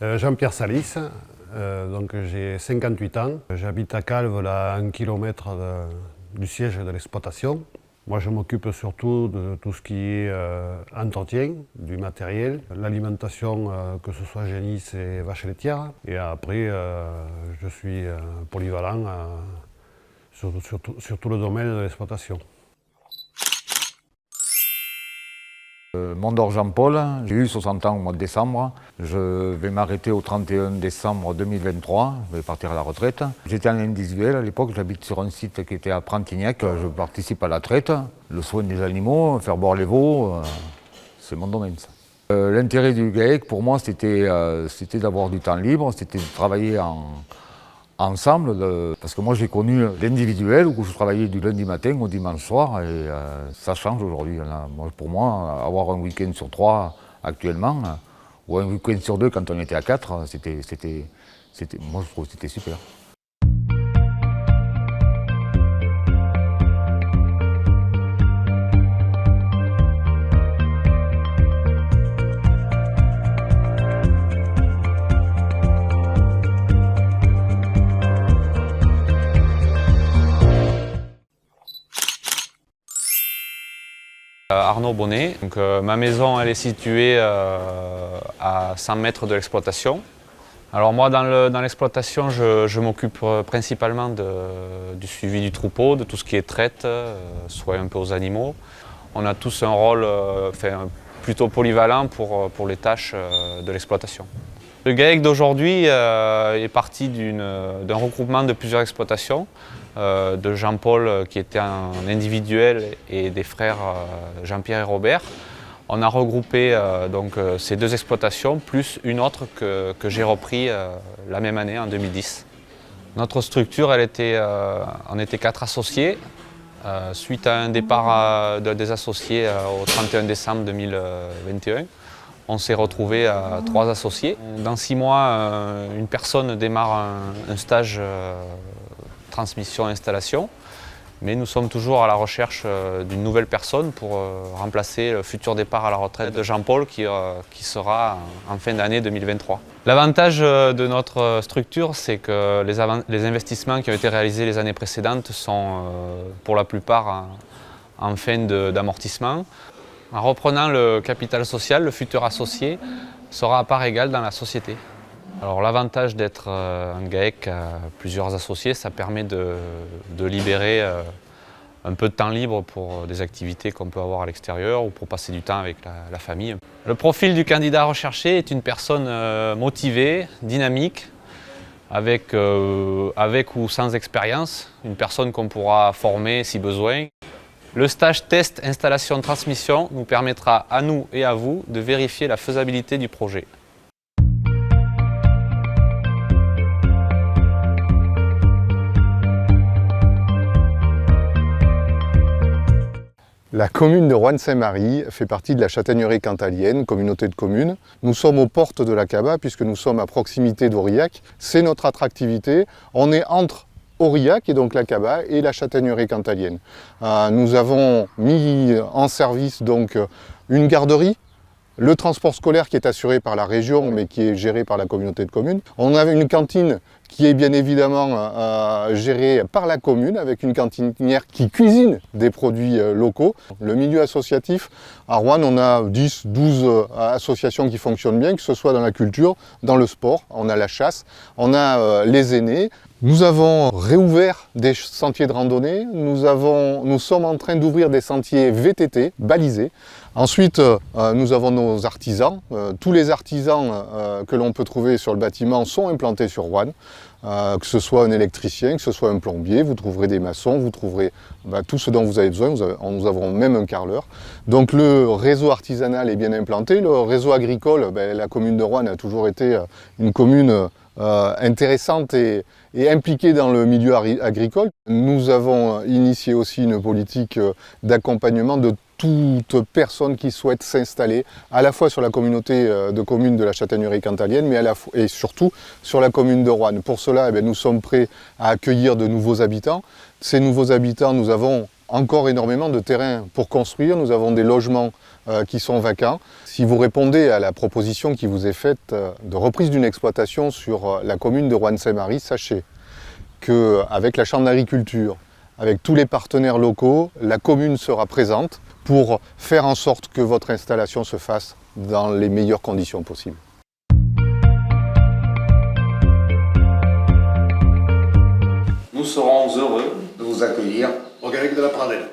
Jean-Pierre Salis, donc j'ai 58 ans. J'habite à Calves, à 1 km du siège de l'exploitation. Moi, je m'occupe surtout de tout ce qui est entretien du matériel, l'alimentation, que ce soit génisse et vaches laitières. Et après, je suis polyvalent sur tout le domaine de l'exploitation. Mondor Jean-Paul, j'ai eu 60 ans au mois de décembre. Je vais m'arrêter au 31 décembre 2023, je vais partir à la retraite. J'étais en individuel à l'époque, j'habite sur un site qui était à Prantignac. Je participe à la traite, le soin des animaux, faire boire les veaux, c'est mon domaine ça. L'intérêt du GAEC pour moi c'était d'avoir du temps libre, c'était de travailler ensemble, parce que moi j'ai connu l'individuel où je travaillais du lundi matin au dimanche soir et ça change aujourd'hui. Pour moi, avoir un week-end sur 3 actuellement, ou un week-end sur 2 quand on était à 4, moi je trouve que c'était super. Arnaud Bonnet. Donc, ma maison elle est située à 100 mètres de l'exploitation. Alors moi dans l'exploitation je m'occupe principalement du suivi du troupeau, de tout ce qui est traite, soin un peu aux animaux. On a tous un rôle plutôt polyvalent pour les tâches de l'exploitation. Le GAEC d'aujourd'hui est parti d'un regroupement de plusieurs exploitations, de Jean-Paul qui était en individuel et des frères Jean-Pierre et Robert. On a regroupé ces 2 exploitations plus une autre que j'ai repris la même année en 2010. Notre structure, on était 4 associés. Suite à un départ des associés au 31 décembre 2021, on s'est retrouvé à 3 associés. Dans 6 mois, une personne démarre un stage transmission-installation, mais nous sommes toujours à la recherche d'une nouvelle personne pour remplacer le futur départ à la retraite de Jean-Paul qui sera en fin d'année 2023. L'avantage de notre structure, c'est que les investissements qui ont été réalisés les années précédentes sont pour la plupart en fin d'amortissement. En reprenant le capital social, le futur associé sera à part égale dans la société. Alors l'avantage d'être un GAEC à plusieurs associés, ça permet de libérer un peu de temps libre pour des activités qu'on peut avoir à l'extérieur ou pour passer du temps avec la famille. Le profil du candidat recherché est une personne motivée, dynamique, avec ou sans expérience, une personne qu'on pourra former si besoin. Le stage test installation transmission nous permettra à nous et à vous de vérifier la faisabilité du projet. La commune de Roanne-Saint-Marie fait partie de la Châtaigneraie cantalienne, communauté de communes. Nous sommes aux portes de la CABA puisque nous sommes à proximité d'Aurillac. C'est notre attractivité. On est entre Aurillac et donc la CABA et la Châtaigneraie cantalienne. Nous avons mis en service donc une garderie, le transport scolaire qui est assuré par la région mais qui est géré par la communauté de communes. On a une cantine qui est bien évidemment gérée par la commune avec une cantinière qui cuisine des produits locaux. Le milieu associatif, à Roanne, on a 10-12 associations qui fonctionnent bien, que ce soit dans la culture, dans le sport, on a la chasse, on a les aînés. Nous avons réouvert des sentiers de randonnée, nous sommes en train d'ouvrir des sentiers VTT balisés. Ensuite, nous avons nos artisans. Tous les artisans que l'on peut trouver sur le bâtiment sont implantés sur Roanne. Que ce soit un électricien, que ce soit un plombier, vous trouverez des maçons, vous trouverez tout ce dont vous avez besoin, nous avons même un carreleur. Donc le réseau artisanal est bien implanté, le réseau agricole, la commune de Roanne a toujours été une commune intéressante et impliquée dans le milieu agricole. Nous avons initié aussi une politique d'accompagnement de toute personne qui souhaite s'installer à la fois sur la communauté de communes de la Châtaigneraie cantalienne mais et surtout sur la commune de Roanne. Pour cela, nous sommes prêts à accueillir de nouveaux habitants. Ces nouveaux habitants, nous avons encore énormément de terrain pour construire, nous avons des logements qui sont vacants. Si vous répondez à la proposition qui vous est faite de reprise d'une exploitation sur la commune de Roanne-Saint-Marie, sachez qu'avec la Chambre d'agriculture, avec tous les partenaires locaux, la commune sera présente pour faire en sorte que votre installation se fasse dans les meilleures conditions possibles. Nous serons heureux de vous accueillir Au Garrigue de la Pradelle.